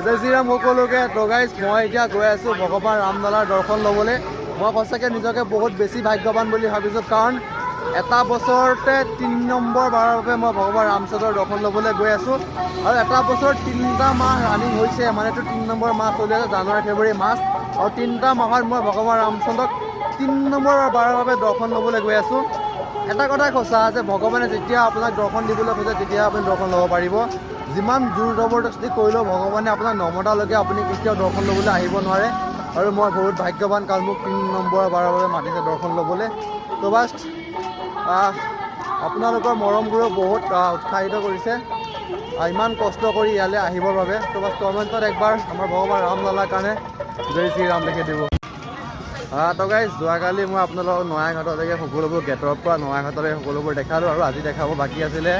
জয় শ্ৰীৰাম সকলোকে। তো গাইজ মই এতিয়া গৈ আছোঁ ভগৱান ৰামলালাৰ দৰ্শন ল'বলৈ। মই সঁচাকৈ নিজকে বহুত বেছি ভাগ্যৱান বুলি ভাবিছোঁ, কাৰণ এটা বছৰতে 3 নম্বৰ বাৰৰ বাবে মই ভগৱান ৰামচন্দ্ৰৰ দৰ্শন ল'বলৈ গৈ আছোঁ। আৰু এটা বছৰত 3টা মাহ ৰানিং হৈছে, মানেতো 3 নম্বৰ মাহ চলি আছে, জানুৱাৰী ফেব্ৰুৱাৰী মাৰ্চ। আৰু 3টা মাহত মই ভগৱান ৰামচন্দ্ৰক 3 নম্বৰ বাৰৰ বাবে দৰ্শন ল'বলৈ গৈ আছোঁ। এটা কথাই সঁচা যে ভগৱানে যেতিয়া আপোনাক দৰ্শন দিবলৈ খোজে তেতিয়া আপুনি দৰ্শন ল'ব পাৰিব। যিমান জোৰ জবৰদস্তি কৰিলেও ভগৱানে আপোনাক নমতালৈকে আপুনি কেতিয়াও দৰ্শন ল'বলৈ আহিব নোৱাৰে। আৰু মই বহুত ভাগ্যৱান, কাৰণ মোক 3 নম্বৰ বাৰৰ বাবে মাতিছে দৰ্শন ল'বলৈ। তো বাছ আপোনালোকৰ মৰমবোৰেও বহুত উৎসাহিত কৰিছে ইমান কষ্ট কৰি ইয়ালৈ আহিবৰ বাবে। তো বাছ কমেণ্টত একবাৰ আমাৰ ভগৱান ৰামলালাৰ কাৰণে জয় শ্ৰীৰাম লিখি দিব। তো গাইজ যোৱাকালি মই আপোনালোকক নয়াঘাটলৈকে সকলোবোৰ গেটৰ পৰা নয়াঘাটলৈকে সকলোবোৰ দেখালোঁ, আৰু আজি দেখাব বাকী আছিলে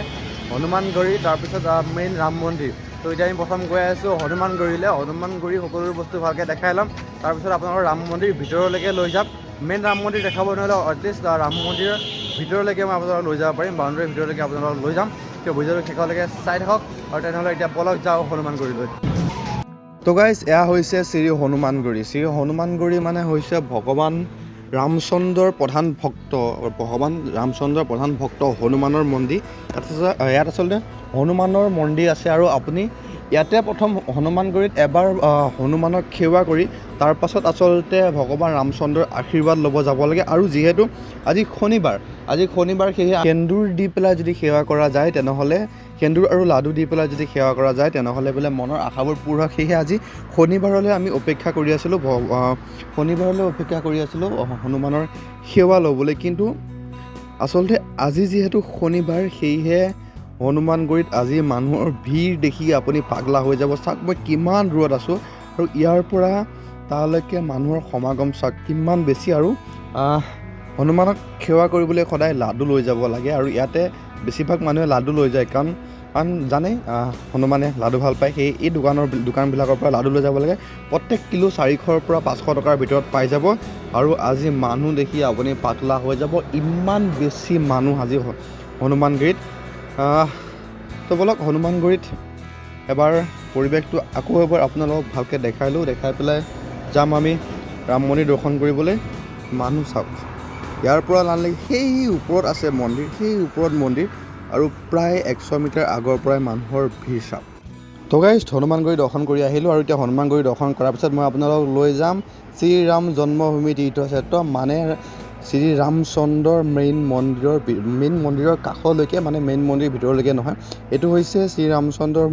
হনুমানগুৰি, তাৰপিছত মেইন ৰাম মন্দিৰ। তো এতিয়া আমি প্ৰথম গৈ আছোঁ হনুমানগুৰিলৈ। হনুমানগুৰি সকলোবোৰ বস্তু ভালকৈ দেখাই ল'ম, তাৰপিছত আপোনালোকৰ ৰাম মন্দিৰ ভিতৰলৈকে লৈ যাম। মেইন ৰাম মন্দিৰ দেখাব নোৱাৰিলেও এটলিষ্ট ৰাম মন্দিৰৰ ভিতৰলৈকে মই আপোনালোকক লৈ যাব পাৰিম, বাউণ্ডেৰীৰ ভিতৰলৈকে আপোনালোকক লৈ যাম। কিয় ভিডিঅ'টো শেষলৈকে চাই থাকক। আৰু তেনেহ'লে এতিয়া বলক যাওঁ হনুমানগুৰিলৈ। তো গাইজ এয়া হৈছে শ্ৰী হনুমানগুৰি। শ্ৰী হনুমানগুৰি মানে হৈছে ভগৱান ৰামচন্দ্ৰৰ প্ৰধান ভক্ত, ভগৱান ৰামচন্দ্ৰৰ প্ৰধান ভক্ত হনুমানৰ মন্দিৰ। ইয়াত আচলতে হনুমানৰ মন্দিৰ আছে, আৰু আপুনি ইয়াতে প্ৰথম হনুমানগুৰিত এবাৰ হনুমানক সেৱা কৰি তাৰ পাছত আচলতে ভগৱান ৰামচন্দ্ৰৰ আশীৰ্বাদ ল'ব যাব লাগে। আৰু যিহেতু আজি শনিবাৰ সেয়ে সেন্দুৰ দি পেলাই যদি সেৱা কৰা যায়, তেনেহ'লে সেন্দুৰ আৰু লাডু দি পেলাই যদি সেৱা কৰা যায়, তেনেহ'লে বোলে মনৰ আশাবোৰ পূৰ হয়। সেয়েহে আজি শনিবাৰলৈ আমি অপেক্ষা কৰি আছিলোঁ, হনুমানৰ সেৱা ল'বলৈ। কিন্তু আচলতে আজি যিহেতু শনিবাৰ, সেয়েহে হনুমানগুৰিত আজি মানুহৰ ভিৰ দেখি আপুনি পাগলা হৈ যাব। চাওক মই কিমান দূৰত আছোঁ, আৰু ইয়াৰ পৰা তালৈকে মানুহৰ সমাগম চাওক কিমান বেছি। আৰু হনুমানক সেৱা কৰিবলৈ সদায় লাডু লৈ যাব লাগে, আৰু ইয়াতে বেছিভাগ মানুহে লাডু লৈ যায়, কাৰণ জানেই হনুমানে লাডু ভাল পায়। সেই এই দোকানবিলাকৰ পৰা লাডু লৈ যাব লাগে। প্ৰত্যেক কিলো 400ৰ পৰা 500 টকাৰ ভিতৰত পাই যাব। আৰু আজি মানুহ দেখি আপুনি পাগলা হৈ যাব, ইমান বেছি মানুহ আজি হনুমানগুৰিত। তো বলক হনুমানগুৰিত এবাৰ পৰিৱেশটো আকৌ এবাৰ আপোনালোকক ভালকৈ দেখাই পেলাই যাম আমি ৰাম মন্দিৰ দৰ্শন কৰিবলৈ। মানুহ চাওক, ইয়াৰ পৰা নালাগে সেই ওপৰত আছে মন্দিৰ, সেই ওপৰত মন্দিৰ, আৰু প্ৰায় 100 মিটাৰ আগৰ পৰাই মানুহৰ ভিৰ চাওক। তো গাইজ হনুমানগুৰি দৰ্শন কৰি আহিলোঁ, আৰু এতিয়া হনুমানগুৰি দৰ্শন কৰাৰ পিছত মই আপোনালোকক লৈ যাম শ্ৰীৰাম জন্মভূমি তীৰ্থক্ষেত্ৰ, মানে শ্ৰী ৰামচন্দ্ৰৰ মেইন মন্দিৰৰ কাষলৈকে, মানে মেইন মন্দিৰৰ ভিতৰলৈকে নহয়। এইটো হৈছে শ্ৰী ৰামচন্দ্ৰৰ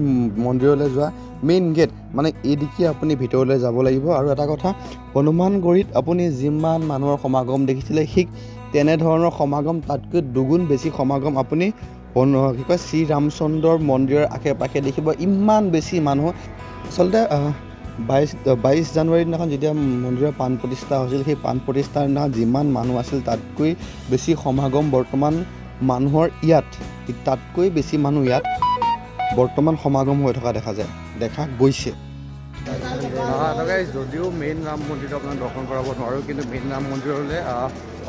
মন্দিৰলৈ যোৱা মেইন গেট, মানে এইদিকে আপুনি ভিতৰলৈ যাব লাগিব। আৰু এটা কথা, হনুমানগুৰিত আপুনি যিমান মানুহৰ সমাগম দেখিছিলে, ঠিক তেনেধৰণৰ সমাগম, তাতকৈ দুগুণ বেছি সমাগম আপুনি শ্ৰী ৰামচন্দ্ৰৰ মন্দিৰৰ আশে পাশে দেখিব। ইমান বেছি মানুহ। আচলতে 22 জানুৱাৰীৰ দিনাখন যেতিয়া মন্দিৰৰ প্ৰাণ প্ৰতিষ্ঠা হৈছিল, সেই প্ৰাণ প্ৰতিষ্ঠাৰ দিনাখন যিমান মানুহ আছিল তাতকৈ বেছি সমাগম বৰ্তমান মানুহৰ তাতকৈ বেছি মানুহ ইয়াত বৰ্তমান সমাগম হৈ থকা দেখা গৈছে। যদিও মেইন ৰাম মন্দিৰটো আপোনাক দৰ্শন কৰাব নোৱাৰোঁ, কিন্তু মেইন ৰাম মন্দিৰলৈ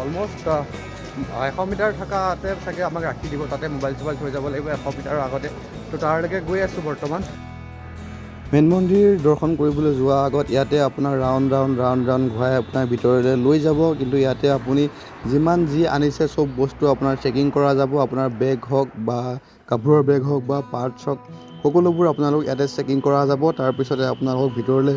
অলমষ্ট 100 মিটাৰ থকাতে চাগে আমাক ৰাখি দিব। তাতে মোবাইল চোবাইল থৈ যাব লাগিব 100 মিটাৰৰ আগতে। তো তাৰলৈকে গৈ আছোঁ বৰ্তমান। মেইন মন্দিৰ দৰ্শন কৰিবলৈ যোৱাৰ আগত ইয়াতে আপোনাৰ ৰাউণ্ড ঘূৰাই আপোনাৰ ভিতৰলৈ লৈ যাব। কিন্তু ইয়াতে আপুনি যিমান যি আনিছে চব বস্তু আপোনাৰ চেকিং কৰা যাব। আপোনাৰ বেগ হওক বা কাপোৰৰ বেগ হওক বা পাৰ্টছ হওক, সকলোবোৰ আপোনালোক ইয়াতে চেকিং কৰা যাব। তাৰপিছতে আপোনালোকক ভিতৰলৈ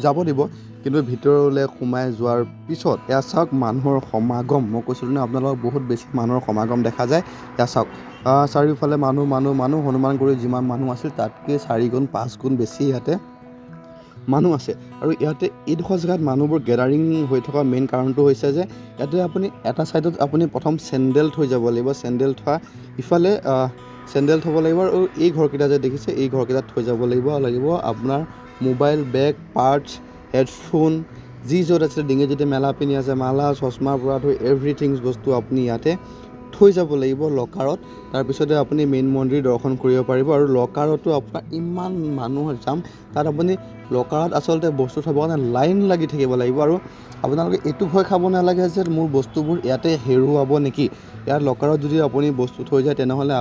যাব দিব। কিন্তু ভিতৰলৈ সোমাই যোৱাৰ পিছত এয়া চাওক মানুহৰ সমাগম। মই কৈছিলোঁ নে আপোনালোকক বহুত বেছি মানুহৰ সমাগম দেখা যায়। এয়া চাওক চাৰিওফালে মানুহ। হনুমানগুৰিত যিমান মানুহ আছিল তাতকৈ 4 গুণ 5 গুণ বেছি ইয়াতে মানুহ আছে। আৰু ইয়াতে এইডোখৰ জেগাত মানুহবোৰ গেডাৰিং হৈ থকা মেইন কাৰণটো হৈছে যে ইয়াতে আপুনি এটা ছাইডত আপুনি প্ৰথম চেণ্ডেল থৈ যাব লাগিব। চেণ্ডেল থোৱা ইফালে চেণ্ডেল থ'ব লাগিব, আৰু এই ঘৰকেইটা যে দেখিছে এই ঘৰকেইটাত থৈ যাব লাগিব আপোনাৰ মোবাইল, বেগ, পাৰ্টছ, হেডফোন, যি য'ত আছে, ডিঙি যদি মেলা পিন্ধি আছে মালা, চশমাৰ পৰা ধৰি এভৰিথিংছ বস্তু আপুনি ইয়াতে থৈ যাব লাগিব লকাৰত। তাৰপিছতে আপুনি মেইন মন্দিৰ দৰ্শন কৰিব পাৰিব। আৰু লকাৰতো আপোনাৰ ইমান মানুহৰ যাম, তাত আপুনি লকাৰত আচলতে বস্তু থ'বৰ কাৰণে লাইন লাগি থাকিব লাগিব। আৰু আপোনালোকে এইটো ভয় খাব নালাগে যে মোৰ বস্তুবোৰ ইয়াতে হেৰুৱাব নেকি। ইয়াত লকাৰত যদি আপুনি বস্তু থৈ যায়, তেনেহ'লে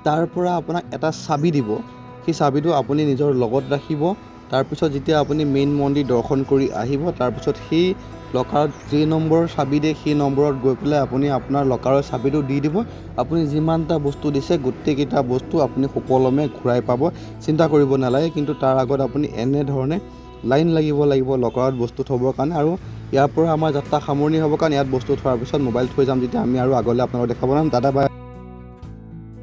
তাৰ পৰা আপোনাক এটা চাবি দিব। সেই চাবিটো আপুনি নিজৰ লগত ৰাখিব। তাৰপিছত যেতিয়া আপুনি মেইন মন্দিৰ দৰ্শন কৰি আহিব, তাৰপিছত সেই লকাৰত যি নম্বৰ চাবি দিয়ে সেই নম্বৰত গৈ পেলাই আপুনি আপোনাৰ লকাৰৰ চাবিটো দি দিব। আপুনি যিমানটা বস্তু দিছে গোটেইকেইটা বস্তু আপুনি সুকলমে ঘূৰাই পাব, চিন্তা কৰিব নালাগে। কিন্তু তাৰ আগত আপুনি এনেধৰণে লাইন লাগিব লকাৰত বস্তু থ'বৰ কাৰণে। আৰু ইয়াৰ পৰা আমাৰ যাত্ৰা সামৰণি হ'ব, কাৰণ ইয়াত বস্তু থোৱাৰ পিছত মোবাইল থৈ যাম যেতিয়া আমি আৰু আগলৈ আপোনালোকক দেখাব নোৱাৰিম। দাদা বাই।